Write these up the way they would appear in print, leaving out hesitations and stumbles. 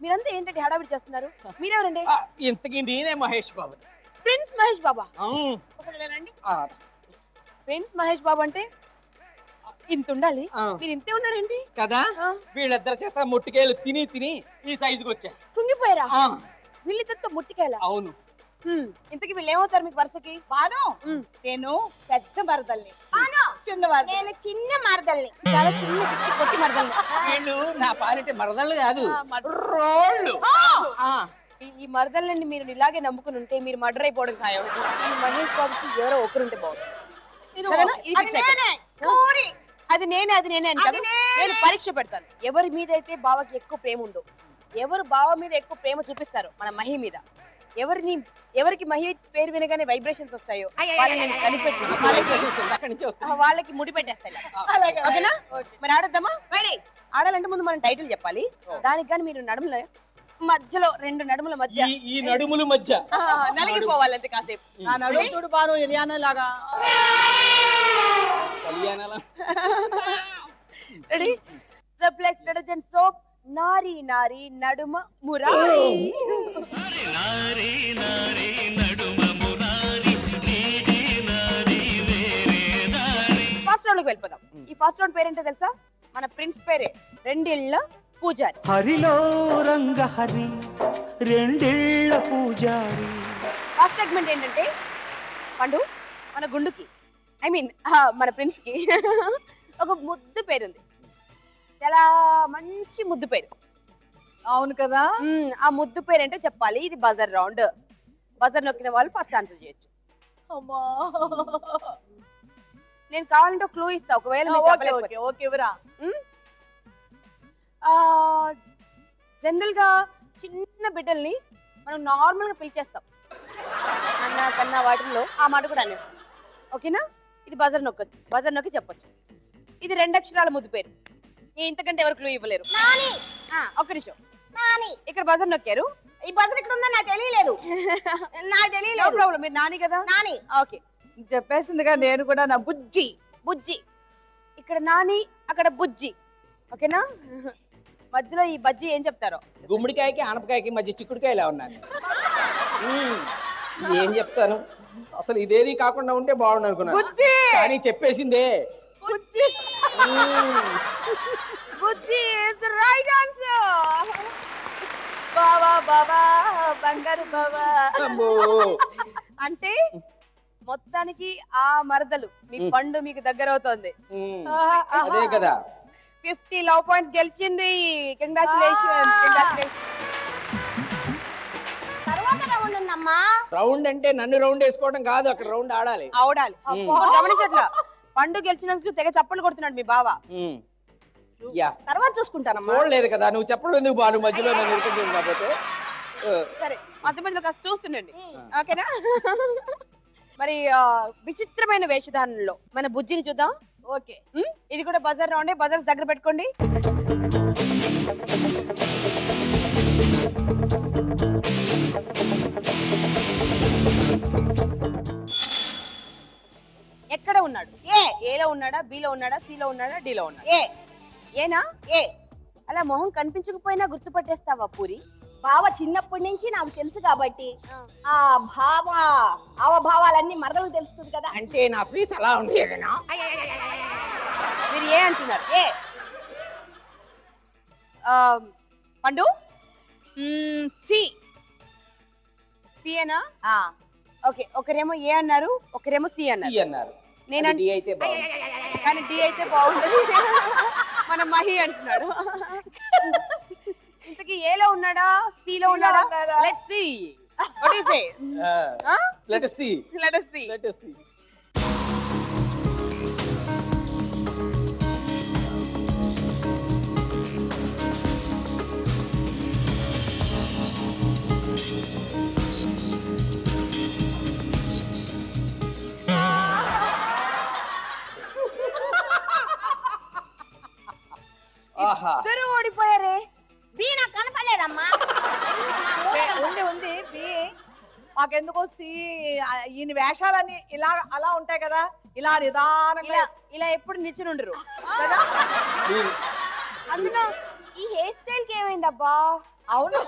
మీరంతా ఏంటంటే హడావిడి చేస్తున్నారు? మీరెవరండి? ఇంతకీ నేనే మహేష్ బాబు. ప్రిన్స్ మహేష్ బాబా? ప్రిన్స్ మహేష్ బాబు అంటే ఇంత ఉండాలి, మీరు ఇంతే ఉన్నారండి కదా? వీళ్ళిద్దరి చేత ముట్టికాయలు తిని తిని ఈ సైజుకి వచ్చా. కుంగిపోయారా? వీళ్ళిద్దరితో ముట్టికాయల? అవును. ఇంతకీ వీళ్ళు ఏమవుతారు మీకు వరుసకి? బాను, నేను పెద్ద మరదల్ని. చిన్న నేను చిన్న మరదల్ని. చాలా చిన్న చిట్టి పొట్టి మరదల్ని. వీళ్ళు నా పాలిటే మరదళ్ళు కాదు, రోళ్ళు. ఈ మరదల్ని మీరు ఇలాగే నమ్ముకుని ఉంటే మీరు మర్డర్ అయిపోవడం ఖాయం. ఈ మహేష్ బాబుకి ఎవరో ఒకరుంటే బాగుంది. అది నేనే అని కదా, నేను పరీక్ష పెడతాను. ఎవరి మీద అయితే బావకి ఎక్కువ ప్రేమ ఉందో, ఎవరు బావ మీద ఎక్కువ ప్రేమ చూపిస్తారో మన మహి మీద, ఎవరికి మహి పేరు వినగానే వైబ్రేషన్స్ వస్తాయో వాళ్ళకి ముడి పెట్టేస్తాయి. ఓకేనా? మరి ఆడద్దామా? ఆడాలంటే ముందు మనం టైటిల్ చెప్పాలి. దానికి కానీ మీరు నడుముల మధ్యలో, రెండు నడుముల మధ్య, ఈ నడుముల మధ్య నలిగిపోవాలంటే కాసేపు. నా నడుము చూడు బాను, ఇలియానా లాగా. రెడీ? సర్ప్లెక్స్ డిటర్జెంట్ సోప్, నారీ నారీ నడుమ మురారి. ఫస్ట్ రౌండ్ వెళ్ళిపోదాం. ఈ ఫస్ట్ రౌండ్ పేరేంటో తెలుసా? మన ప్రిన్స్ పేరే, రెండిళ్ళ పూజారి. హరిలో రంగ హరి, రెండిళ్ళ పూజారి. ఫస్ట్ సెగ్మెంట్ ఏంటంటే, పండు మన గుండుకి, ఐ మీన్ మన ప్రిన్స్ కి ఒక ముద్దు పేరుంది. చాలా మంచి ముద్దు పేరు. అవును కదా? ఆ ముద్దు పేరు ఏంటో చెప్పాలి. ఇది బజర్ రౌండ్. బజర్ నొక్కిన వాళ్ళు ఫస్ట్ ఆన్సర్ చేయొచ్చు. నేను కావాలంటే క్లూ ఇస్తా, ఒకవేళ జనరల్ గా చిన్న బిడ్డల్ని మనం నార్మల్ గా పిలిచేస్తాం, అన్న కన్నా వాటిల్లో ఆ మాట కూడా అనేస్తాం. ఓకేనా? ఇది బజర్ నొక్కచ్చు, బజర్ నొక్కి చెప్పొచ్చు. ఇది 2 అక్షరాల ముద్దు పేరు. ఇంతకంటే ఎవరు క్లూ ఇవ్వలేరు. ఒక్క నిమిషం, ఇక్కడ బజర్ నొక్కారు. ఈ బజర్ ఇక్కడ ఉందా నాకు తెలియలేదు. నాకు తెలియలేదు. ప్రాబ్లం, మీరు నాని కదా? నాని. ఓకే, చెప్పేసిందిగా నేను కూడా. నా బుజ్జి. బుజ్జి. ఇక్కడ నాని, అక్కడ బుజ్జి. ఓకేనా? మధ్యలో ఈ బజ్జి ఏం చెప్తారో? గుమ్మడికాయకి ఆనపకాయకి మధ్య చిక్కుడుకాయలా ఉన్నాయి. ఏం చెప్తాను అసలు? ఇదేది కాకుండా ఉంటే బాగుండు అనుకున్నాను, కానీ చెప్పేసిందే. బుజ్జి. బుజ్జి is the right answer. బావా బావా బంగారు బావా. అంటే మొత్తానికి ఆ మరదలు మీ పండు మీకు దగ్గర అవుతోంది. అదే కదా. 50 లవ్ పాయింట్స్ గెలిచింది. కంగ్రాచులేషన్స్. తర్వాత రౌండ్ ఉందమ్మా. రౌండ్ అంటే నన్ను రౌండ్ వేసుకోవడం కాదు, అక్కడ రౌండ్ ఆడాలి. గమనించట్లా, పండు గెలిచినందుకు తెగ చప్పలు కొడుతున్నాడు మీ బావ. తర్వాత చూసుకుంటానమ్మా. చూడలేదు కదా, నువ్వు చెప్పడం ఎందుకు బాను మధ్యలో నన్ను ఇరుకుంటుంది కాబట్టి. సరే, మధ్య మధ్యలో కాస్త చూస్తుండండి. ఓకేనా? మరి విచిత్రమైన వేషధారణలో మన బుజ్జిని చూద్దాం. ఓకే, ఇది కూడా బజార్ రౌండే. బజార్ దగ్గర పెట్టుకోండి. ఎక్కడ ఉన్నాడు? ఏలో ఉన్నాడా, బిలో ఉన్నాడా, సిలో ఉన్నాడా, డిలో ఉన్నాడా? ఏనా? అలా మొహం కనిపించకపోయినా గుర్తుపట్టేస్తావా పూరి? బావ చిన్నప్పటి నుంచి నాకు తెలుసు కాబట్టి ఆ భావాలన్నీ మరదలు తెలుస్తుంది కదా. అంటే నా ఫీజు అలా ఉంది. మీరు ఏ అంటున్నారు? ఏ పండు సియేనా? ఓకే, ఒకరేమో ఏ అన్నారు, ఒకరేమో సి అన్నారు. అన్నారు. నేను డి అయితే బాగుంది. కానీ డి అయితే బాగుంటుంది. మన మహి అంటున్నాడు. ఇంతకీ ఏలో ఉన్నాడా, సిలో ఉన్నాడా? Let's see. What you say? Let us see. Let us see. Let us see. ఇద్దరు ఓడిపోయారే. బి నాకు కనపడలేదమ్మా. ఉంది బి. మాకెందుకో సి. ఈయన వేషాలని ఇలా అలా ఉంటాయి కదా, ఇలా నిదానంగా ఇలా ఎప్పుడు నిచ్చుని ఉండరు కదా. అందులో ఈ హెయిర్ స్టైల్ కి ఏమైందబ్బా? అవును,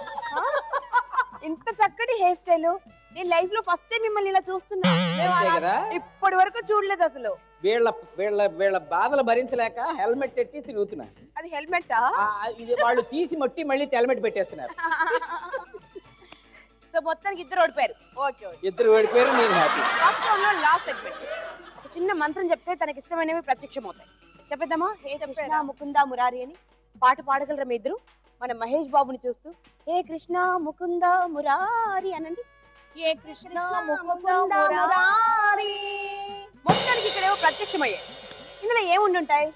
ఇంత చక్కటి హెయిర్ స్టైల్ నేను లైఫ్ లో ఫస్ట్ టైం మిమ్మల్ని ఇలా చూస్తున్నా. ఇప్పటి వరకు చూడలేదు అసలు. వీళ్ళ వీళ్ళ వీళ్ళ బాధలు భరించలేక హెల్మెట్ పెట్టి తిరుగుతున్నా. అది హెల్మెట్? ఇది వాళ్ళు తీసి మట్టి మళ్ళీ హెల్మెట్ పెట్టేస్తున్నారు. సో మొత్తానికి ఇద్దరు ఓడిపోయారు. ఓకే, ఇద్దరు ఓడిపోయారు, నేను హ్యాపీ. ఫస్ట్ రౌండ్ లో లాస్ట్ సెగ్మెంట్. ఒక చిన్న మంత్రం చెప్తే తనకి ఇష్టమైనవి ప్రత్యక్షం అవుతాయి. చెప్పేద్దామా? హే కృష్ణ ముకుంద మురారి అని పాట పాడగలరా మీ ఇద్దరు? మన మహేష్ బాబుని చూస్తూ హే కృష్ణ ముకుంద మురారి అనండి. ఏ కృష్ణ ముకుంద మురారి. మొత్తానికి ఇక్కడేవో ప్రత్యక్షమయ్యాయి. ఇందులో ఏముండుంటాయి?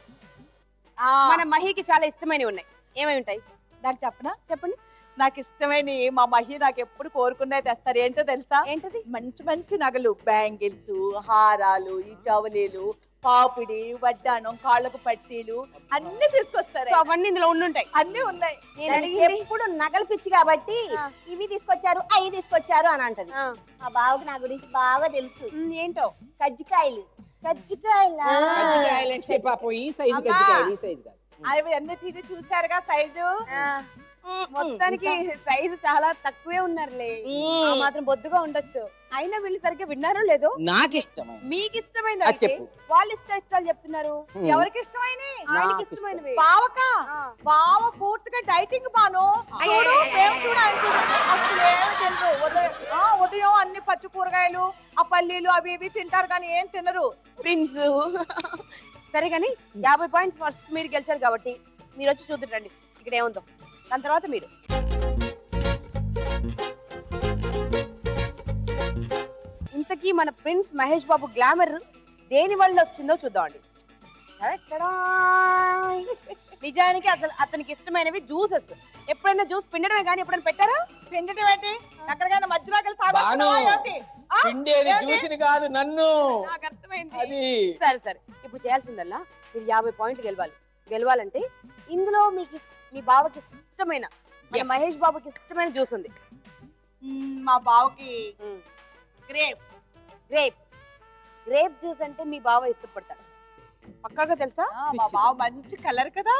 మన మహికి చాలా ఇష్టమైనవి ఉన్నాయి. ఏమై ఉంటాయి? నాకు చెప్పనా? చెప్పండి. నాకు ఇష్టమైన మా మహి నాకు ఎప్పుడు కోరుకునే తెస్తారు. ఏంటో తెలుసా? ఏంటది? మంచి మంచి నగలు, బ్యాంగిల్స్, హారాలు, ఈ చవలీలు, పాపిడి, వడ్డానం, కాళ్ళకు పట్టీలు అన్ని తీసుకొస్తారు. అవన్నీ ఇందులో ఉండుంటాయి. అన్ని ఉన్నాయి. ఎప్పుడు నగలు పిచ్చి కాబట్టి ఇవి తీసుకొచ్చారు, అవి తీసుకొచ్చారు అని అంటది. మా బావకి నా గురించి బాగా తెలుసు. ఏంటో? కజ్జికాయలు. కజ్జికాయలు అంటే పాపం ఈ సైజు కజ్జికాయలు, ఈ సైజు కాదు. అవి అన్ని తిని చూసారుగా సైజు. మొత్తానికి సైజు చాలా తక్కువే ఉన్నారులే. ఆ మాత్రం బొద్దుగా ఉండొచ్చు. అయినా వీళ్ళు సరిగ్గా విన్నారో లేదో. నాకు ఇష్టమైన, మీకు ఇష్టమైనది వాళ్ళు ఇష్టాలు చెప్తున్నారు. ఎవరికి ఇష్టమైన? ఆయనకి ఇష్టమైనవి. బావక బావ పూర్తిగా డైటింగ్ బాను. చూడు అసలు ఏమి తినరు. ఉదయం అన్ని పచ్చి కూరగాయలు, ఆ పల్లీలు అవి ఇవి తింటారు కానీ ఏం తినరు. ప్రిన్స్ సరే కానీ 50 పాయింట్స్ ఫస్ట్ మీరు గెలిచారు కాబట్టి మీరు వచ్చి చూద్దురండి ఇక్కడ ఏముందో. దాని తర్వాత మీరు ఇంతకీ మన ప్రిన్స్ మహేష్ బాబు గ్లామర్ దేని వల్ల వచ్చిందో చూద్దామండి. నిజానికి అసలు అతనికి ఇష్టమైనవి జ్యూసెస్. ఎప్పుడైనా జ్యూస్ పిండడమే కానీ ఎప్పుడైనా పెట్టారా? పిండటం ఏంటి? ఎక్కడికైనా మధ్యలో పిండేది జ్యూస్ని కాదు, నన్ను. నాకు అర్థమైంది. అది సరే సరే, ఇప్పుడు చేయాల్సిందల్లా మీరు 50 పాయింట్లు గెలవాలంటే ఇందులో మీకు మీ బావకి ఇష్టమైన మహేష్ బాబుకి ఇష్టమైన జ్యూస్ ఉంది. మా బావకి గ్రేప్ జ్యూస్ అంటే మీ బావ ఇష్టపడతాడు పక్కాగా తెలుసా? మా బావ మంచి కలర్ కదా,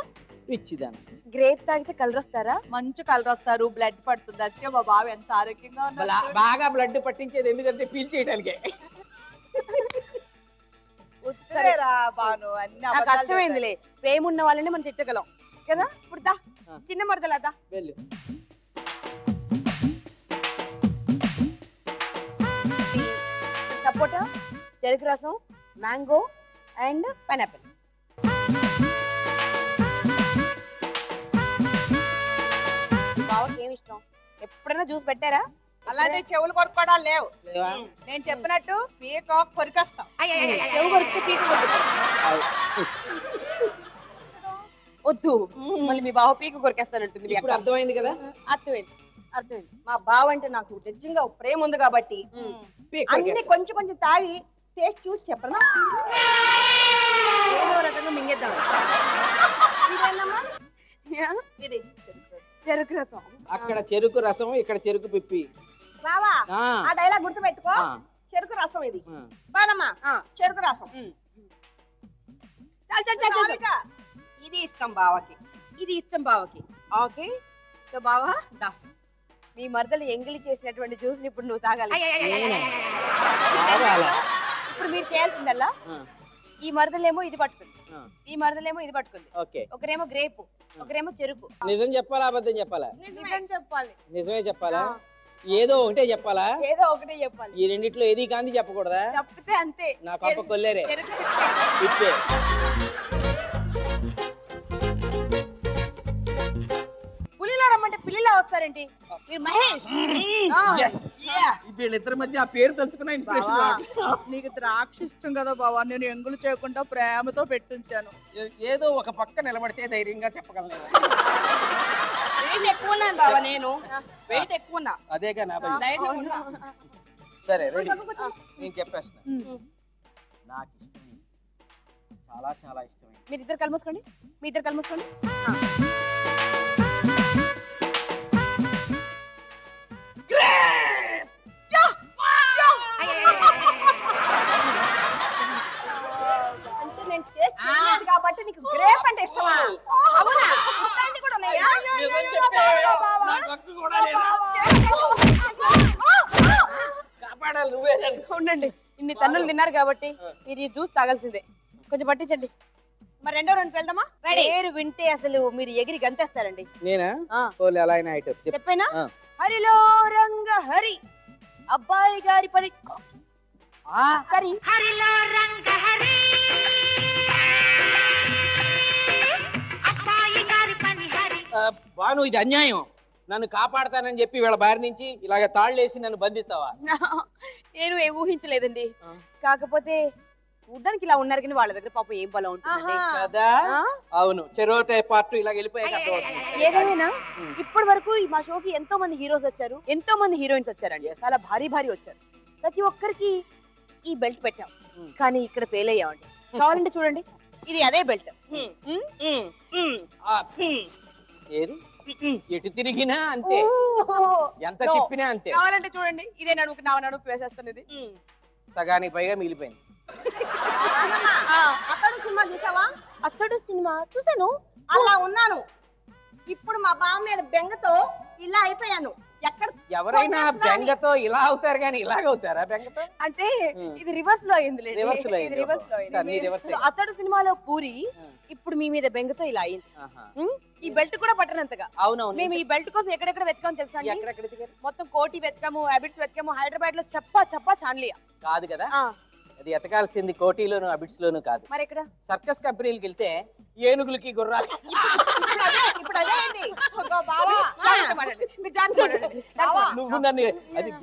పిచ్చిదాన్ని. గ్రేప్ తాగితే కలర్ వస్తారా? మంచి కలర్ వస్తారు, బ్లడ్ పడుతుంది. అందుకే మా బావ ఎంత ఆరోగ్యంగా ఉన్నారు. బాగా బ్లడ్ పట్టించేది ఎందుకంటే పీల్ చేయడానికే. బాను అన్ని నాకు అర్థమైందిలే. ప్రేమ ఉన్న వాళ్ళని మనం తిట్టగలం కదా. ఇప్పుడు దా చిన్న మరదలదా వెళ్ళు. సపోటా, చెరుకు రసం, మ్యాంగో అండ్ పైనాపిల్. బావకి ఏమి ఇష్టం? ఎప్పుడైనా జ్యూస్ పెట్టారా? అలాంటి చెవులు కొరుకోవడాలు లేవు. నేను చెప్పినట్టు పీక కొరికేస్తాం. చెవు కొరికితే పీక వద్దు, మళ్ళీ మీ బావ పీక కొరికేస్తానంటుంది. ఇప్పుడు అర్థమైంది కదా? అర్థమైంది. మా బావ అంటే నాకు నిజంగా ప్రేమ ఉంది కాబట్టి అన్ని కొంచెం కొంచెం తాగి టేస్ట్ చూసి చెప్పనా? ఏదో రకంగా మింగేద్దాం. చెరుకు రసం. అక్కడ చెరుకు రసం, ఇక్కడ చెరుకు పిప్పి. బావా ఆ డైలాగ్ గుర్తు పెట్టుకో. చెరుకు రసం ఇది బానమ్మా, చెరుకు రసం. ఇది ఇష్టం బావకి. ఇది ఇష్టం బావకి. ఓకే, సో బావా దా, మీ మరదలు ఎంగిలి చేసినటువంటి జ్యూస్ ఇప్పుడు నువ్వు తాగాలి. ఇప్పుడు మీరు చేయాల్సిందల్లా, ఈ మరదలేమో ఇది పట్టుకుంది, ఈ మరదలేమో ఇది పట్టుకుంది. ఒకరేమో గ్రేపు, ఒకరేమో చెరుకు. నిజం చెప్పాలా అబద్ధం చెప్పాలా? నిజం చెప్పాలి. నిజమే చెప్పాలా? ఏదో ఒకటే చెప్పాలా? ఏదో ఒకటే చెప్పాలి. ఈ రెండిట్లో ఏది కాంతి చెప్పకూడదా? చెప్తే అంతే. నా పాప కొల్లేరే చెరుకు ఇచ్చే. పులిలా రమ్మంటే పిల్లిలా వస్తారేంటి మీరు మహేష్? వీళ్ళిద్దరి మధ్య ఆ పేరు తెలుసుకున్న ఇన్స్పిరేషన్. నీకు ద్రాక్ష ఇష్టం కదా బావా, నేను ఎంగులు చేయకుండా ప్రేమతో పెట్టించాను. ఏదో ఒక పక్క నిలబడితే ధైర్యంగా చెప్పగలను. వెయిట్ ఎక్కువ ఉన్నాను బావా, నేను వెయిట్ ఎక్కువ ఉన్నా. అదేగా నా భయం. సరే రెడీ, నేను చెప్పేస్తాను. నాకు ఇష్టం, చాలా చాలా ఇష్టం. మీరు ఇద్దరు కలుమూసుకోండి, మీ ఇద్దరు కలుమూసుకోండి. అంటే నేను టేస్ట్ చేయలేదు కాబట్టి నీకు గ్రేప్ అంటే ఇష్టమా? అవునా? ఇట్లాంటివి కూడా ఉన్నాయా? నిజం చెప్పే, నాకు హక్కు కూడా లేదా? కాపాడాలి నువ్వే. ఉండండి, ఇన్ని తన్నులు తిన్నారు కాబట్టి మీరు ఈ జ్యూస్ తాగాల్సిందే. కొంచెం పట్టించండి. మరి రెండో రౌండ్కి వెళ్దామా? పేరు వింటే అసలు మీరు ఎగిరి గంతేస్తారండి. నేనా? అలా అయినా ఐటమ్ చెప్పేనా? హరిలో రంగ హరి, అబ్బాయి గారి పని హరి. హరిలో రంగ హరి, అబ్బాయి గారి పని హరి. బాను, ఇది అన్యాయం. నన్ను కాపాడతానని చెప్పి వీళ్ళ బారి నుంచి ఇలాగ తాళ్ళేసి నన్ను బంధిస్తావా? నేను ఊహించలేదండి. కాకపోతే చూడ్డానికి ఇలా ఉన్నారు కానీ వాళ్ళ దగ్గర పాపం ఏం బలం ఉంటుంది కదా. అవును, చెరోటే పార్ట్ ఇలా వెళ్ళిపోయాక. ఏదైనా ఇప్పటి వరకు మా షోకి ఎంతో మంది హీరోస్ వచ్చారు, ఎంతో మంది హీరోయిన్స్ వచ్చారండి. చాలా భారీ భారీ వచ్చారు. ప్రతి ఒక్కరికి ఈ బెల్ట్ పెట్టాం, కానీ ఇక్కడ ఫెయిల్ అయ్యామండి. కావాలంటే చూడండి, ఇది అదే బెల్ట్. ఏది ఎటు తిరిగినా అంతే, ఎంత తిప్పినా అంతే. కావాలంటే చూడండి, ఇదే నడుపు నా నడుపు వేసేస్తాను. ఇది సగానికి పైగా మిగిలిపోయింది. అతడు సినిమా చూసావా? అతడు సినిమా చూసాను, అలా ఉన్నాను. ఇప్పుడు మా బావ మీద బెంగతో ఇలా అయిపోయాను. ఎక్కడ ఎవరైనా బెంగతో ఇలా అవుతారు కానీ ఇలాగ అవుతారా బెంగతో? అంటే ఇది రివర్స్ లో అయింది. రివర్స్ లో అయింది. అతడు సినిమాలో పూరి ఇప్పుడు మీ మీద బెంగతో ఇలా అయింది. ఈ బెల్ట్ కూడా పట్టనంతగా. అవునవును, మేము ఈ బెల్ట్ కోసం ఎక్కడెక్కడ వెతకాము తెలుసా? మొత్తం కోటి వెతకాము, అబిడ్స్ వెతకాము, హైదరాబాద్ లో చప్పా చాన్లియా. కాదు కదా, అది ఎతకాల్సింది కోటిలోను అబిడ్స్ లోను కాదు. మరి ఎక్కడ? సర్కస్ కంపెనీలకు వెళ్తే ఏనుగులకి గుర్రాలు. ఇప్పుడు అదే అయింది. నువ్వు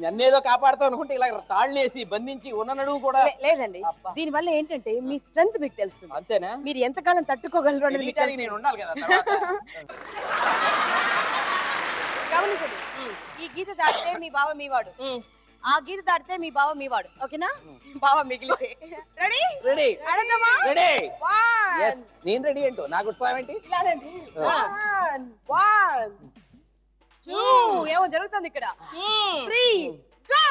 నన్నేదో కాపాడుతావు అనుకుంటే ఇలా తాళ్ళేసి బంధించి ఉన్న నడువు కూడా లేదండి. దీని వల్ల ఏంటంటే మీ స్ట్రెంత్ మీకు తెలుస్తుంది. అంతేనా? మీరు ఎంతకాలం తట్టుకోగలరు అనేది నేను ఉండాలి కదా. గమనించండి, ఈ గీత దాటితే మీ బావ మీవాడు, ఆ గీత దాటితే మీ బావ మీవాడు. ఓకేనా? బావ మిగిలితే రెడీ? రెడీ అడగమా? రెడీ. yes, నేను రెడీ ఏంటో నాకు ఉత్సాహం ఏంటి? ఇలానండి. 1 2 ఏమో జరుగుతుంది ఇక్కడ. 3 గో.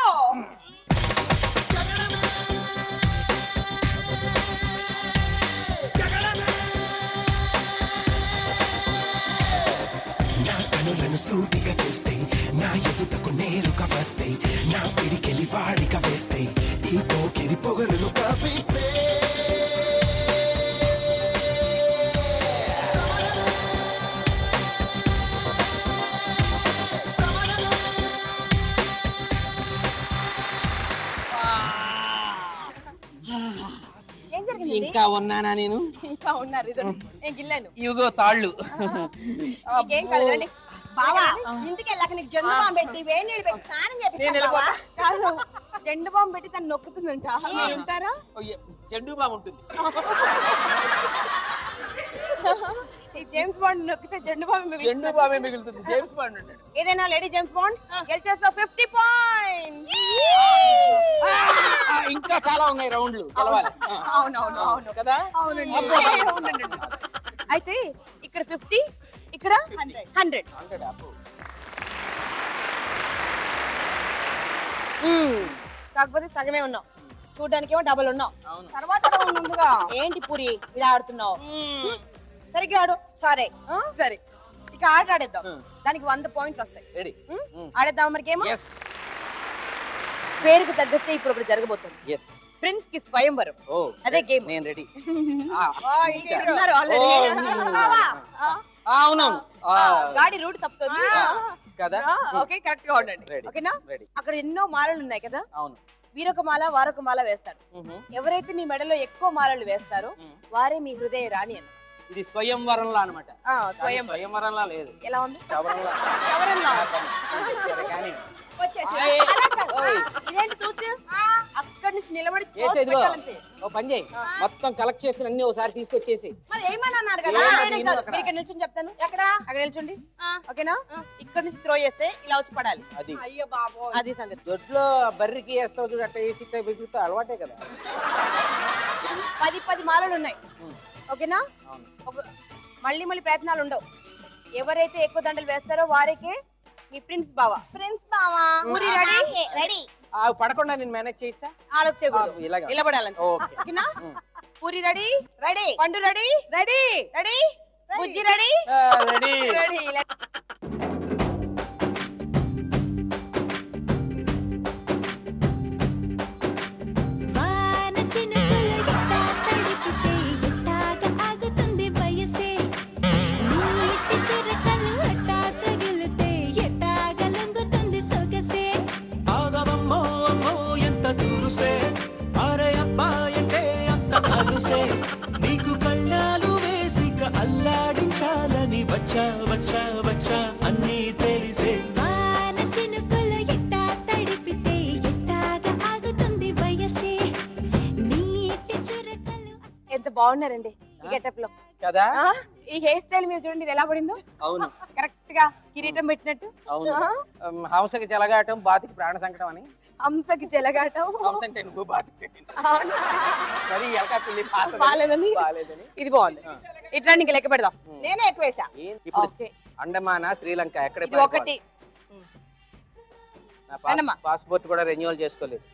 నా కనులను సూటిగా చూస్తే, నా ఎదుటకు నేరుగా వస్తే, నా పిడికెలి వాడిగా వేస్తే, ఈ పోకిరి పొగరును కాపిస్తే, ఇంకా ఉన్నానా? నేను ఇంకా ఉన్నారు. నేను గిల్లాను. ఇవిగో తాళ్ళు. ఇంకేం కాదు. బావా, ఇంటికి వెళ్ళాక నీకు జెండు బాంబు పెట్టి వేడి నీళ్ళు పెట్టి స్నానం చేపిస్తావా? కాదు, జెండు బాంబు పెట్టి తను నొక్కుతుందంట. మీరు ఉంటారా? జెండు బాంబు ఉంటుంది. ఈ జేమ్స్ బాండ్ నొక్కితే జెండు బాంబు మిగులుతుంది. జెండు బాంబే మిగులుతుంది. జేమ్స్ బాండ్ ఉంటాడు. ఏదైనా లేడీ జేమ్స్ బాండ్ గెలిచేస్తావు 50 పాయింట్స్. ఇంకా చాలా ఉన్నాయి రౌండ్లు గెలవాలి. అవును కదా. అవునండి. అయితే ఇక్కడ 50, ఇక్కడ 100. కాకపోతే సగమే ఉన్నావు, చూడడానికి ఏమో డబుల్ ఉన్నావు. తర్వాత రౌండ్ ముందుగా ఏంటి పూరి ఇలా ఆడుతున్నావు? సరిగ్గా ఆడు. సరే సరే ఇక ఆట ఆడేద్దాం. దానికి 100 పాయింట్లు వస్తాయి. రెడీ. ఆడేద్దాం మరి గేమ్. ఎస్ పేరుకు తగ్గట్టే ఇప్పుడు ఒకటి జరగబోతుంది. ఎస్ ప్రిన్స్ కి స్వయంవరం. ఓ అదే గేమ్. నేను రెడీ. అవునవును గాడి రూట్ తప్పుతుంది కదా. ఓకే కరెక్ట్ గా ఉండండి. Ready. ఓకేనా? రెడీ. అక్కడ ఎన్నో మాలలు ఉన్నాయి కదా. అవును. వీరొక మాల వారొక మాల వేస్తారు. ఎవరైతే మీ మెడలో ఎక్కువ మాలలు వేస్తారో వారే మీ హృదయ రాణి అని. ఇది స్వయంవరంలా అనమాట. స్వయంవరంలా లేదు. ఎలా ఉంది? శవరంలా. శవరంలా. కానీ ఇదేంటి చూసి అక్కడి నుంచి నిలబడి ఇదిగో ఓ పని చేయి, మొత్తం కలెక్ట్ చేసిన అన్ని ఒకసారి తీసుకొచ్చేసి. మరి ఏమని అన్నారు కదా? మీరు ఇక్కడ నిల్చొని చెప్తాను. ఎక్కడ అక్కడ నిల్చోండి. ఓకేనా? ఇక్కడ నుంచి త్రో చేస్తే ఇలా వచ్చి పడాలి. అది అయ్యో బాబో, అది సంగతి. దొడ్లో బర్రికి వేస్తావు చూడు, అట్లా వేసి బిగుతా అలవాటే కదా. 10 మాలలు ఉన్నాయి. ఓకేనా? మళ్ళీ ప్రయత్నాలు ఉండవు. ఎవరైతే ఎక్కువ దండలు వేస్తారో వారికే మీ ప్రిన్స్ బావా. ప్రిన్స్ బావా ఊరి రెడీ. రెడీ. పడకుండా నేను మేనేజ్ చేయొచ్చా? ఆలోచించకూడదు, ఇలాగా నిలబడాలంటే. ఓకే. ఓకేనా? పూరి రెడీ. రెడీ. పండు రెడీ. రెడీ. రెడీ. బుజ్జి రెడీ. రెడీ. రెడీ. నీకు కళ్ళాలు వేసిక అల్లాడించాలని వచ్చా వచ్చా వచ్చా అన్నీ తెలిసే. ఎంత బాగున్నారండి ఈ గెటప్ లో కదా. ఈ హెయిర్ స్టైల్ మీద చూడండి ఇది ఎలా పడిందో. అవును, కరెక్ట్ గా కిరీటం పెట్టినట్టు. అవును. హంసకి చెలగాటం, బాతికి ప్రాణ సంకటం అని. హంసకి చెలగాటం. హంస అంటే నువ్వు బాతి. మరి ఎలక పిల్లి బాలేదని. ఇది బాగుంది. ఇట్లా నీకు లెక్క పెడదాం. నేనే ఎక్కువ వేసా. ఇప్పుడు అండమాన, శ్రీలంక ఎక్కడ? ఇది ఒకటి. పాస్పోర్ట్ కూడా రెన్యువల్ చేసుకోలేదు.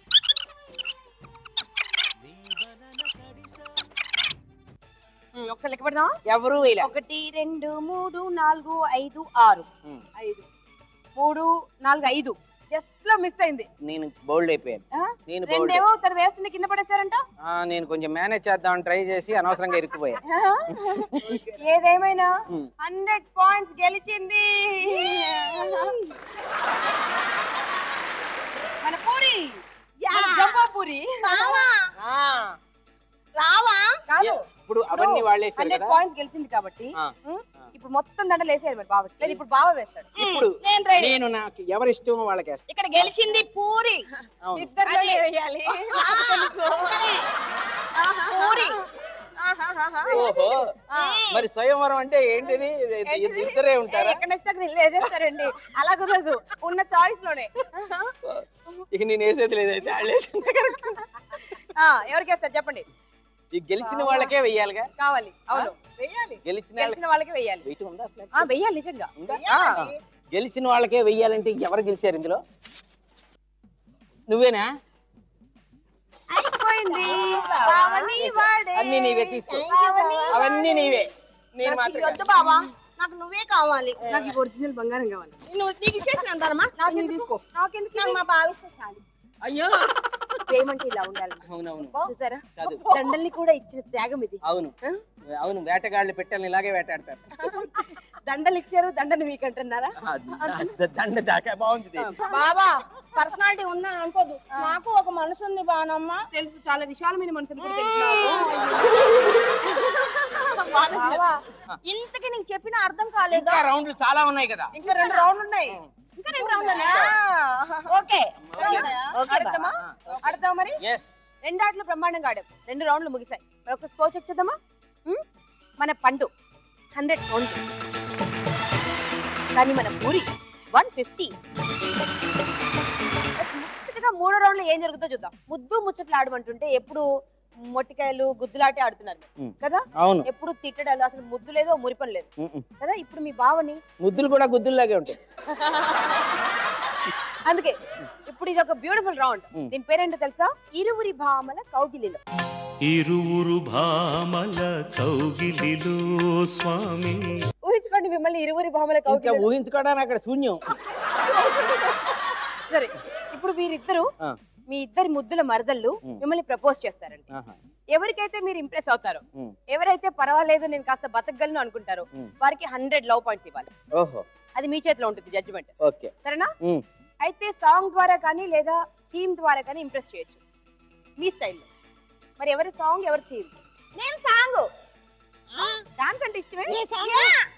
ఒకసారి లెక్క పెడదాం. ఎవరు 1 2 3 4 5 6 5 3 4 5 జస్ట్ లో మిస్ అయింది. నేను బౌల్డ్ అయిపోయాను. నేను రెండేమో తను వేస్తుంటే కింద పడేస్తారంట. నేను కొంచెం మేనేజ్ చేద్దామని ట్రై చేసి అనవసరంగా ఇరుక్కుపోయా. ఏదేమైనా 100 పాయింట్స్ గెలిచింది మన పూరి. జంబో పూరి. రావా కాదు, ఇప్పుడు అవన్నీ వాళ్ళేసారు 100 కదా. పాయింట్స్ గెలిచింది కాబట్టి ఇప్పుడు మొత్తం దండలు వేసేయాలి మరి బావ. లేదు ఇప్పుడు బావ వేస్తాడు. ఇప్పుడు నేను నాకు ఎవరి ఇష్టమో వాళ్ళకి వేస్తాను. ఇక్కడ గెలిచింది పూరి. ఇద్దరు వేయాలి. పూరి. ఓహో, మరి స్వయంవరం అంటే ఏంటిది? ఇద్దరే ఉంటారా? ఎక్కడ నచ్చితే అక్కడ వేసేస్తారండి. అలా కుదరదు, ఉన్న చాయిస్ లోనే. ఇక నేను వేసేది లేదైతే ఎవరికి వేస్తారు చెప్పండి. ఈ గెలిచిన వాళ్ళకే వెయ్యాలిగా. కావాలి. అవును వెయ్యాలి. గెలిచిన వాళ్ళకే వెయ్యాలి. వెయిట్ ఉందా అసలు? వెయ్యాలి నిజంగా. గెలిచిన వాళ్ళకే వెయ్యాలంటే ఎవరు గెలిచారు ఇందులో? నువ్వేనా? అన్ని నీవే తీసుకో. అవన్నీ నీవే. నేను మాత్రం వద్దు బావా, నాకు నువ్వే కావాలి. నాకు ఒరిజినల్ బంగారం కావాలి. నీకు ఇచ్చేసిన అంటారమ్మా. నాకు తీసుకో. నాకెందుకు? నాకు మా బావ ఇస్తే చాలు. అయ్యో, ప్రేమంటే ఇలా ఉండాలి. అవునవును. చూసారా, దండల్ని కూడా ఇచ్చిన త్యాగం ఇది. అవును అవును, వేటగాళ్ళు పెట్టాలని ఇలాగే వేటాడతారు. దండలు ఇచ్చారు, దండలు మీకు అంటున్నారా? దండ దాకా బాగుంది. బాబా పర్సనాలిటీ ఉందని అనుకోదు, నాకు ఒక మనసు ఉంది బానమ్మ. తెలుసు, చాలా విశాలమైన మనసు. ఇంతకి నీకు చెప్పిన అర్థం కాలేదు. రౌండ్లు చాలా ఉన్నాయి కదా. ఇంకా 2 రౌండ్లు ఉన్నాయి. ఇంకా 2 రౌండ్లు ఓకే. ఆడతావా మరి? 2 ఆటలు బ్రహ్మాండంగా ఆడాం. 2 రౌండ్లు ముగిసాయి. మరి ఒక స్కోర్ చెక్ చేద్దామా? మన పండు 100 రౌండ్స్, కానీ మన పూరి 150. ముచ్చటగా 3 రౌండ్లు ఏం జరుగుతుందో చూద్దాం. ముద్దు ముచ్చట్లు ఆడమంటుంటే ఎప్పుడు మొట్టికాయలు గుద్దులాటే ఆడుతున్నారు కదా. అవును, ఎప్పుడు తిట్టడాలు, అసలు ముద్దు లేదు, మురిపని లేదు కదా. ఇప్పుడు మీ బావని ముద్దులు కూడా గుద్దుల్లాగే ఉంటాయి. అందుకే ఇప్పుడు ఇప్పుడు ఇది ఒక బ్యూటిఫుల్ రౌండ్. దీని పేరేంటో తెలుసా? ఇరువురి భామల కౌగిలిలో. ఇరువురు భామల కౌగిలిలో స్వామి. ఊహించుకోండి మిమ్మల్ని ఇరువురి భామల ఇంకా కౌగిలిలో. ఊహించుకోవడానికి అక్కడ శూన్యం. సరే, ఇప్పుడు వీరిద్దరు మీ ఇద్దరి ముద్దుల మరదళ్ళు మిమ్మల్ని ప్రపోజ్ చేస్తారండి. ఎవరికైతే మీరు ఇంప్రెస్ అవుతారో, ఎవరైతే పర్వాలేదు నేను కాస్త బతకగలను అనుకుంటారో వారికి 100 లవ్ పాయింట్స్ ఇవ్వాలి. ఓహో, అది మీ చేతిలో ఉంటుంది జడ్జిమెంట్. ఓకే, సరేనా? అయితే సాంగ్ ద్వారా కానీ లేదా థీమ్ ద్వారా కానీ ఇంప్రెస్ చేయొచ్చు మీ స్టైల్లో. మరి ఎవరి సాంగ్, ఎవరి థీమ్? నేను సాంగ్. డాన్స్ అంటే ఇష్టమే.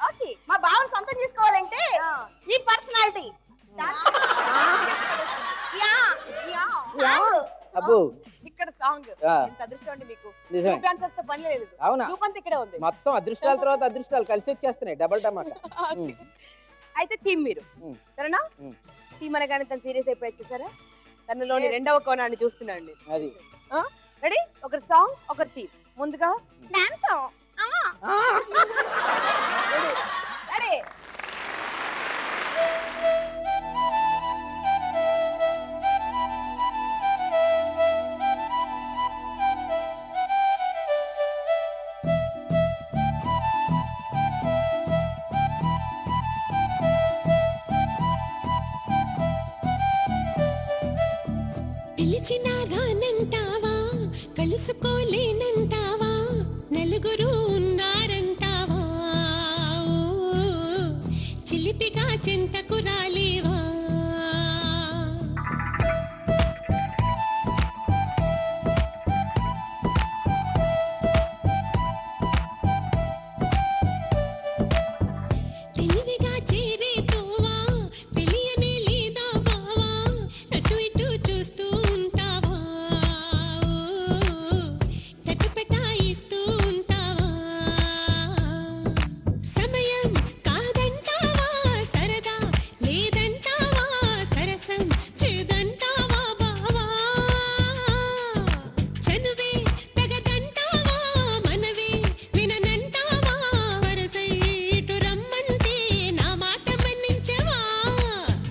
ఓకే, మా బావని సొంతం చేసుకోవాలంటే నీ పర్సనాలిటీ. అబ్బో ఇక్కడ సాంగ్ ఎంత అదృష్టం అండి మీకు. నిజమే. డాన్సర్స్ తో పని లేదు. అవునా? రూపంతా ఇక్కడే ఉంది. మొత్తం అదృష్టాల తర్వాత అదృష్టాలు కలిసి వచ్చేస్తున్నాయి, డబల్ టమాటా. అయితే థీమ్ మీరు, సరేనా? థీమ్ అనగానే తను సీరియస్ అయిపోయి చూసారా, తనలోని రెండవ కోణాన్ని చూస్తున్నాండి. అది రెడీ? ఒకరి సాంగ్, ఒకరి థీమ్. ముందుగా డాన్స్. రెడీ? పిలిచినా రానంటావా, కలుసుకోలేనంటావా, నలుగురు ఉన్నారంటావా, చిలిపిగా చెంతకు రాలేవా. తెలివిగా చేరేతోవా, తెలియనే లేదా బావా, అటు ఇటు చూస్తూ ఉంటావా, తటపటాయిస్తూ ఉంటావా. సమయం కాదంటావా, సరదా లేదంటావా, సరసం చేదంటావా బావా. చనువే తగదంటావా, మనవే విననంటావా, వరసై ఇటు రమ్మంటే నా మాట మన్నించవా.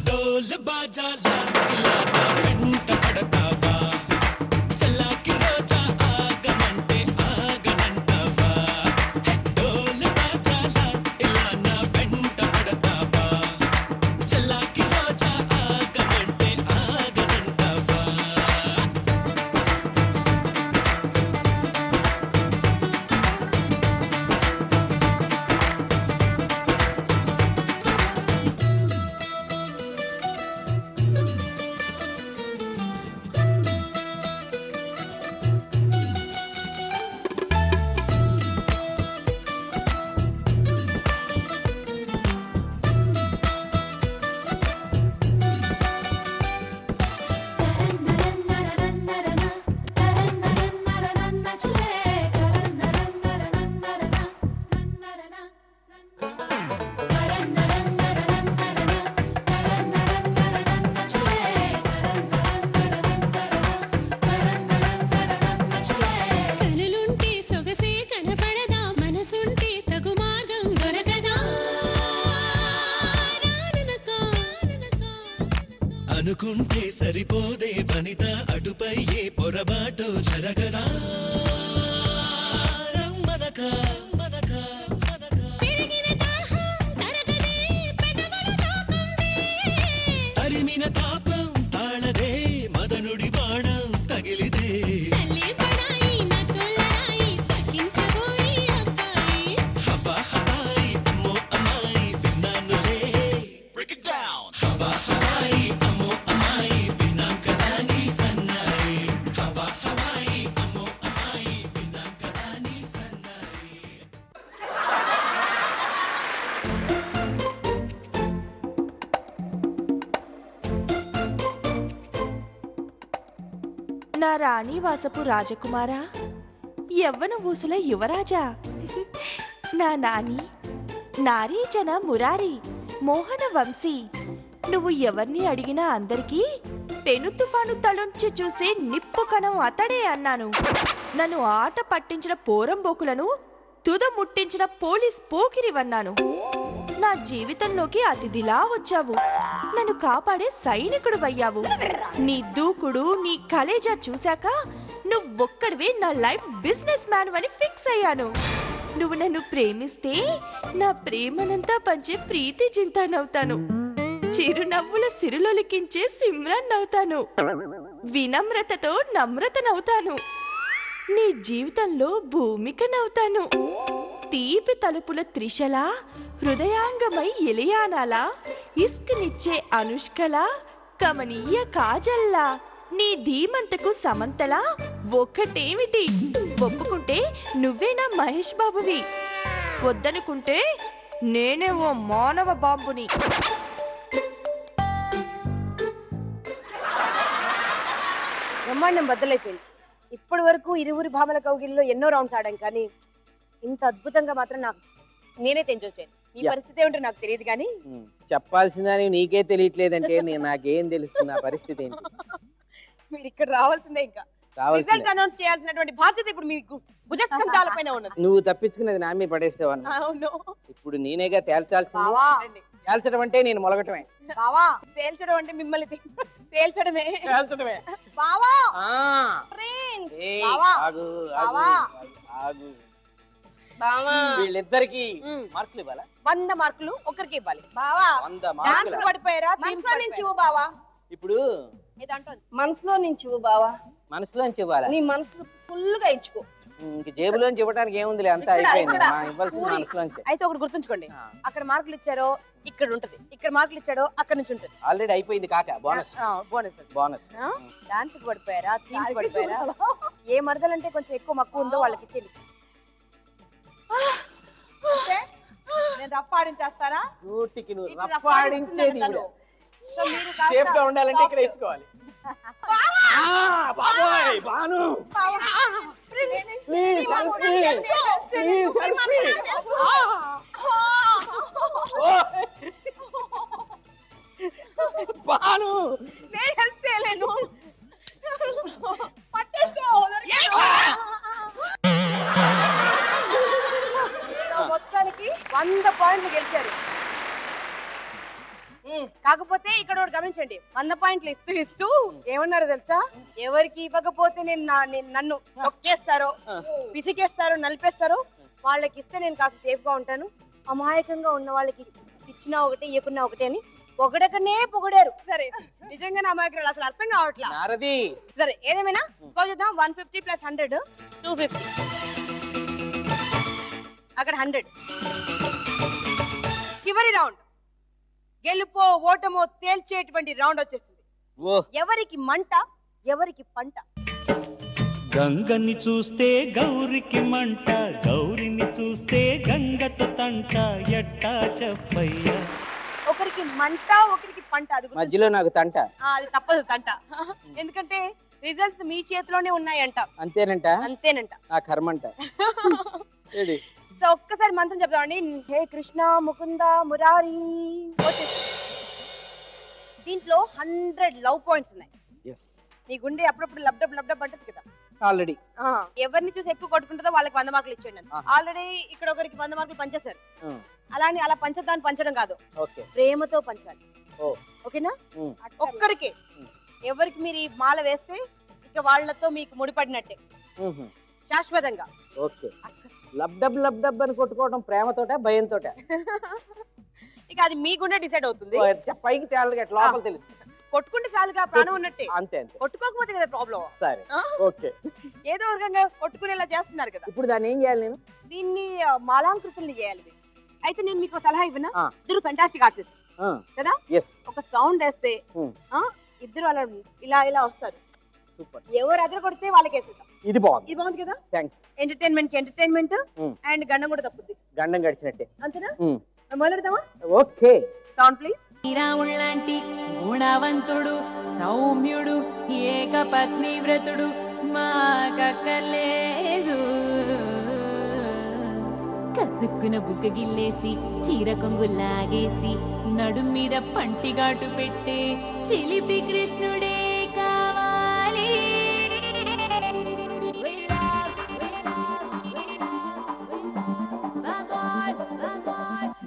డోలు బాజాలా ఇలా నా వెంట పడతావా, చల్లాకి రోజా ఆగమంటే ఆగనంటావా. డోలు బాజాలా ఇలా నా వెంట పడతావా, చల్లాకి రోజా ఆగమంటే ఆగనంటావా. కనులుంటే సొగసే కనపడదా, మనసుంటే తగు మార్గం దొరకదా. రాననకా, అనుకుంటే సరిపోదే వనిత, అటుపై ఏ పొరబాటు జరగదా. రమ్మనకా, మనకా, మనకా. పెరిగిన దాహం తరగదే, పెదవుల తాకందే. తరిమిన తాపం తాళదే, మదనుడి బాణం తగిలిదే. చల్లే పడాయి నా తొలరాయి, తగ్గించబోయి అబ్బాయి. హవా హవాయి అమ్మో అమ్మాయి విన్నానులే. Break it down. హవా హవాయి అమ్మో అమ్మాయి విన్నాం కదా నీ సన్నాయి. హవా హవాయి అమ్మో అమ్మాయి విన్నాం కదా నీ సన్నాయి. నా రాణి వాసపు రాజకుమారా, యవ్వన ఊసుల యువరాజా, నా నాని నారీజన మురారి మోహన వంశీ, నువ్వు ఎవరిని అడిగినా అందరికీ పెను తుఫాను తలుంచి చూసే నిప్పు కణం అతడే అన్నాను. నన్ను ఆట పట్టించిన పోరంబోకులను తుద ముట్టించిన పోలీస్ పోకిరివన్నాను. నా జీవితంలోకి అతిథిలా వచ్చావు. నన్ను కాపాడే సైనికుడు అయ్యావు. నీ దూకుడు, నీ కలేజా చూశాక నువ్వొక్కడివే నా లైఫ్ బిజినెస్ మ్యాన్ అని ఫిక్స్ అయ్యాను. నువ్వు నన్ను ప్రేమిస్తే నా ప్రేమనంతా పంచే ప్రీతి చింతానవుతాను. చిరునవ్వుల సిరులొలికించే సిమ్రాన్ అవుతాను. వినమ్రతతో నమ్రతనవుతాను. నీ జీవితంలో భూమికనవుతాను. తీపి తలుపుల త్రిషలా, హృదయాంగమై ఇలియానాలా, ఇస్క్నిచ్చే అనుష్కలా, కమనీయ కాజల్లా, నీ ధీమంతకు సమంతలా ఒక్కటేమిటి? ఒప్పుకుంటే నువ్వే నా మహేష్ బాబువి, వద్దనుకుంటే నేనే ఓ మానవ బాంబుని. బ్రహ్మాండం బద్దలైపోయింది. ఇప్పటి వరకు ఇరువురి భామల కౌగిల్లో ఎన్నో రౌండ్స్ ఆడాం, కానీ ఇంత అద్భుతంగా మాత్రం నాకు నేనే ఎంజాయ్ చేయను. ఈ పరిస్థితి ఏమిటో నాకు తెలియదు, కానీ చెప్పాల్సిందని నీకే తెలియట్లేదంటే నాకేం తెలుస్తుంది ఆ పరిస్థితి ఏంటి? మీరు ఇక్కడ రావాల్సిందే. ఇంకా రిజల్ట్ అనౌన్స్ చేయాల్సినటువంటి బాధ్యత ఇప్పుడు మీకు భుజస్కంధాల పైన ఉన్నది. నువ్వు తప్పించుకునేది నా మీద పడేసేవన్నా. అవును, ఇప్పుడు నేనేగా తేల్చాల్సింది. తేల్చడం అంటే నేను మొలగటమే. బావా, తేల్చడం అంటే మిమ్మల్ని తేల్చడమే. తేల్చడమే బావా. వీళ్ళిద్దరికి మార్కులు ఇవ్వాలా? 100 మార్కులు ఒకరికి ఇవ్వాలి. బావా 100 డాన్స్ మార్కులు పడిపోయారా? మనసులో నుంచి ఇవ్వు బావా. ఇప్పుడు మనసులో నుంచి ఇవ్వు బావా. మనసులోంచి ఇవ్వాలా? నీ మనసు ఫుల్ గా ఇచ్చుకో. ఇంక జేబులోంచి ఇవ్వడానికి ఏముంది, అంతా అయిపోయింది. ఇవ్వాల్సింది మనసులోంచి. అయితే ఒకటి గుర్తుంచుకోండి, అక్కడ మార్కులు ఇచ్చారో ఇక్కడ ఉంటది, ఇక్కడ మార్కులు ఇచ్చాడో అక్కడ నుంచి ఉంటది. ఆల్రెడీ అయిపోయింది కాక. Bonus bonus. డాన్స్ పడిపోయారా? థీమ్ పడిపోయారా? ఏ మరదలంటే కొంచెం ఎక్కువ మక్కువ ఉందో వాళ్ళకి ఇచ్చేది. నేను రప్పాడించేస్తారా? నూటికి నువ్వు రప్పాడించేది. మీరు సేఫ్ గా ఉండాలంటే ఇక్కడ ఇచ్చుకోవాలి. బాబాయ్ బాను బాను నేను హెల్ప్ చేయలేను. మొత్తానికి 100 పాయింట్లు గెలిచారు. కాకపోతే ఇక్కడ ఒకటి గమనించండి, 100 పాయింట్లు ఇస్తూ ఏమన్నారు తెలుసా? ఎవరికి ఇవ్వకపోతే నన్ను నొక్కేస్తారో, పిసికేస్తారో, నలిపేస్తారో వాళ్ళకి ఇస్తే నేను కాస్త సేఫ్ గా ఉంటాను. అమాయకంగా ఉన్న వాళ్ళకి ఇచ్చినా ఒకటే, ఇవ్వకున్నా ఒకటే అని పొగడకనే పొగిడారు. సరే, నిజంగా అమాయకురాలు అసలు అర్థం కావట్లా. సరే, ఏదేమైనా చూద్దాం. 150 + 100 250. అక్కడ 100. చివరి రౌండ్, గెలుపో ఓటమో తేల్చేటువంటి రౌండ్ వచ్చేసింది. ఎవరికి మంట, ఎవరికి పంట. గంగని చూస్తే గౌరికి మంట, గౌరిని చూస్తే గంగతో తంట, ఎట్టా చెప్పయ్యా. ఒకరికి మంట, ఒకరికి పంట. అది మధ్యలో నాకు తంట. అది తప్పదు తంట. ఎందుకంటే రిజల్ట్స్ మీ చేతిలోనే ఉన్నాయంట. అంతేనంట. అంతేనంట. ఆ కర్మంట. సో ఒక్కసారి మంత్రం చెప్తామండి. హే కృష్ణ ముకుంద మురారి. దీంట్లో 100 లవ్ పాయింట్స్ ఉన్నాయి. మీ గుండె అప్పుడప్పుడు లబ్డబ్ లబ్డబ్ అంటది కదా. ఆల్రెడీ ఎవరిని చూసి ఎక్కువ కొట్టుకుంటుందో వాళ్ళకి 100 మార్కులు ఇచ్చేయండి. ఆల్రెడీ ఇక్కడ ఒకరికి 100 మార్కులు పంచేశారు. అలా పంచదాన్ని పంచడం కాదు, ప్రేమతో పంచాలి. ఓకేనా? ఒక్కరికి ఎవరికి మీరు ఈ మాల వేస్తే ఇక వాళ్ళతో మీకు ముడిపడినట్టే శాశ్వతంగా. ఓకే. లబ్డబ్ లబ్డబ్ అని కొట్టుకోవడం ప్రేమతోట భయంతోట? ఇక అది మీ గుండె డిసైడ్ అవుతుంది. పైకి తేలగా లోపల తెలుసు. కొట్టుకుంటే చాలుగా ప్రాణం ఉన్నట్టే. అంతే అంతే. కొట్టుకోకపోతే కదా ప్రాబ్లం. సరే, ఓకే. ఏదో రకంగా కొట్టుకునేలా చేస్తున్నారు కదా. ఇప్పుడు దాన్ని ఏం చేయాలి? నేను దీన్ని మాలాంకృతుల్ని చేయాలి. అయితే నేను మీకు సలహా ఇవ్వనా? ఇద్దరు ఫెంటాస్టిక్ ఆర్టిస్ట్ కదా. ఒక సౌండ్ వేస్తే ఇద్దరు అలా ఇలా ఇలా వస్తారు. సూపర్. ఎవరు అదర కొడితే వాళ్ళకి వేసేద్దాం. ఇది బాగుంది. ఇది బాగుంది కదా. థ్యాంక్స్. ఎంటర్టైన్మెంట్ కి ఎంటర్టైన్మెంట్ అండ్ గండం కూడా తప్పుద్ది. గండం గడిచినట్టే. అంతేనా? మొదలెడదామా? ఓకే. Sound please. శ్రీరాముళ్లాంటి గుణవంతుడు, సౌమ్యుడు, ఏకపత్ని వ్రతుడు మాకక్కర్లేదు. కసుక్కున బుగ్గగిల్లేసి చీర కొంగు లాగేసి నడు మీద పంటిగాటు పెట్టే చిలిపి కృష్ణుడే కావాలి.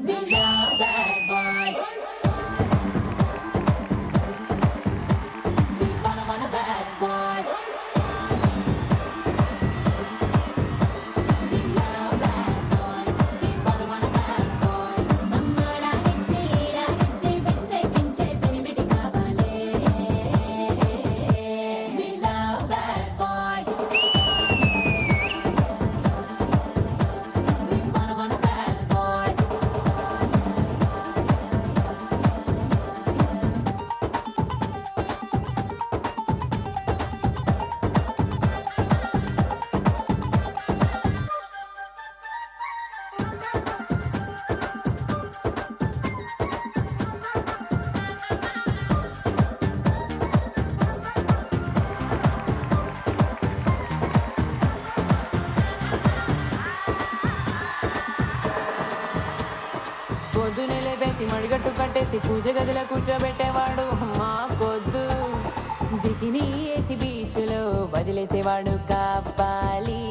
We love that. కొట్టేసి పూజ గదిలో కూర్చోబెట్టేవాడు మాకొద్దు. బికినీ వేసి బీచ్లో వదిలేసేవాడు కాపాలి.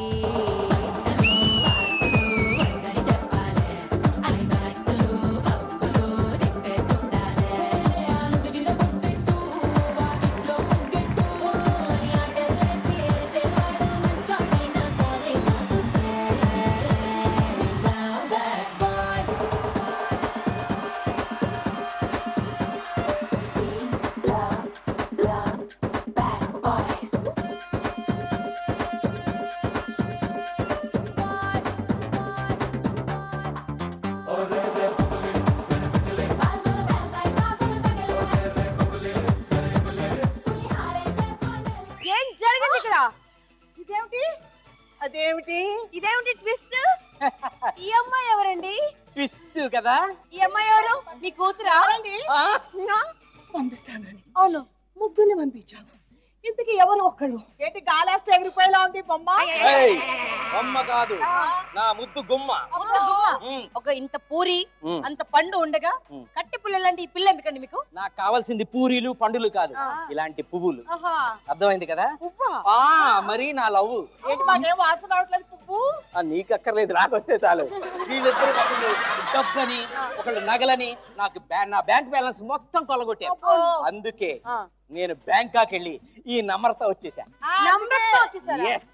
ఏం జరిగింది ఇక్కడ? ఇదేమిటి అదేమిటి ఇదేమిటి ట్విస్ట్? ఈ అమ్మాయి ఎవరండి? ట్విస్ట్ కదా. ఈ అమ్మాయి ఎవరు? మీ కూతురా? ఆ? పంపిస్తానని అవును. ముగ్గురిని పంపించావు. ఇంతకీ ఎవరు ఒక్కడు? ఏంటి గాలేస్తే ఎగిరిపోయేలా ఉంది బొమ్మ? ఏయ్, బొమ్మ కాదు, నా ముద్దు గుమ్మ. ముద్దు గుమ్మ. ఉమ్. ఒక ఇంత పూరి ఉమ్. అంత పండు ఉండగా ఉమ్. కట్టి పుల్లలాంటి ఈ పిల్ల ఎందుకండి మీకు? నాకు కావాల్సింది పూరీలు పండులు కాదు, ఇలాంటి పువ్వులు. ఆహా. అర్థమైంది కదా. పువ్వా? మరి నా లవ్. ఏంటి మాకేం వాసన రావట్లేదు పువ్వు? నీకు అక్కర్లేదు, నాకు వస్తే చాలు. వీళ్ళిద్దరు ఒకళ్ళు డబ్బని ఒకళ్ళు నగలని నాకు నా బ్యాంక్ బ్యాలెన్స్ మొత్తం కొలగొట్టారు. అందుకే నేను బ్యాంకాక్ వెళ్ళి ఈ నమ్రత వచ్చేసా. నమ్రతతో వచ్చేసారా? Yes.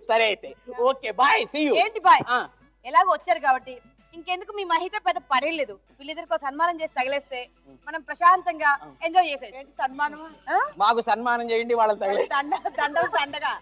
సరే అయితే ఓకే బాయ్, సీ యు. ఏంటి బాయ్? ఎలాగో వచ్చారు కాబట్టి ఇంకెందుకు మీ మహిత పెద్ద పర్లేదు. వీళ్ళిద్దరికి సన్మానం చేసి తగిలేస్తే మనం ప్రశాంతంగా ఎంజాయ్ చేసేది. ఏంటి సన్మానం? మాకు సన్మానం చేయండి, వాళ్ళని తగిలే. దండగా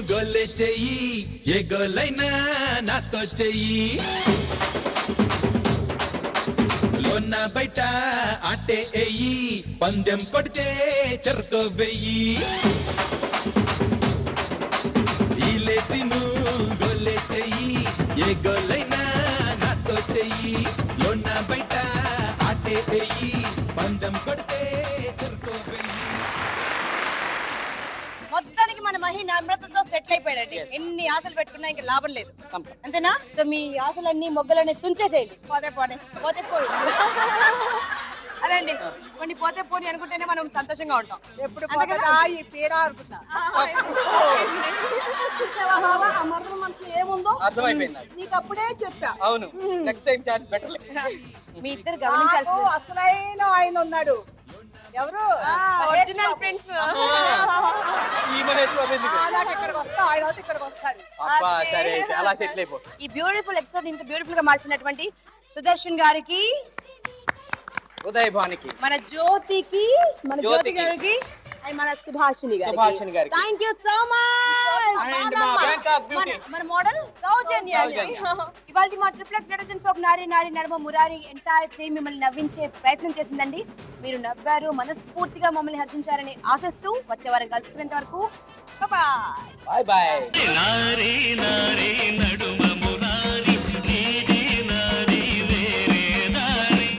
గొల్లె చెయ్యి, ఏ గొల్లైనా నాతో చెయ్యి. లోన బయట ఆటే ఎయ్యి, పందెం కొడితే చెరుకు వెయ్యి. ఈలేసిను గొల్లె చెయ్యి, ఏ గొల్లైనా నాతో చెయ్యి. లోన బయట ఆటే ఎయ్యి, పందెం కొడితే చెరుకు వెయ్యి. మొత్తానికి మన మహి నమ్రతతో సెటిల్ అయిపోయాడండి. ఎన్ని ఆశలు పెట్టుకున్నా ఇంకా లాభం లేదు, అంతేనా? సో మీ ఆశలన్నీ మొగ్గలన్నీ తుంచేసేయండి. పోతే పోనీ అదండి, కొన్ని పోతే పోనీ అనుకుంటేనే మనం సంతోషంగా ఉంటాం. ఎప్పుడు ఈ పీడ అనుకుంటా. అమరు మనసులో ఏముందో అర్థమైపోయింది. నీకు అప్పుడే చెప్పా. అవును, నెక్స్ట్ టైం చాట్ బెటర్. మీ ఇద్దరు గమనించాల్సి అసలైన ఆయన ఉన్నాడు. ఎవరు? Original friends. ఇక్కడికి వస్తా, ఆయన ఇక్కడికి వస్తాడు. సరే అయితే అలా సెటిల్ అయిపో. ఈ బ్యూటిఫుల్ ఎపిసోడ్ ఇంత బ్యూటిఫుల్ గా మార్చినటువంటి సుదర్శన్ గారికి, ఉదయ్ భానికి, మన జ్యోతి గారికి, అండ్ మన సుభాషిణి గారికి థ్యాంక్ యూ సో మచ్. మన మోడల్ సౌజన్య. ఇవాళ మా ట్రిప్లెక్స్ డిటర్జెంట్ సోప్ నారి నడుమ మురారి ఎంటైర్ టీమ్ మిమ్మల్ని నవ్వించే ప్రయత్నం చేసిందండి. మీరు నవ్వారు, మనస్ఫూర్తిగా మమ్మల్ని హర్షించారని ఆశిస్తూ వచ్చే వారం కలుసుకునేంత వరకు బాయ్ బాయ్.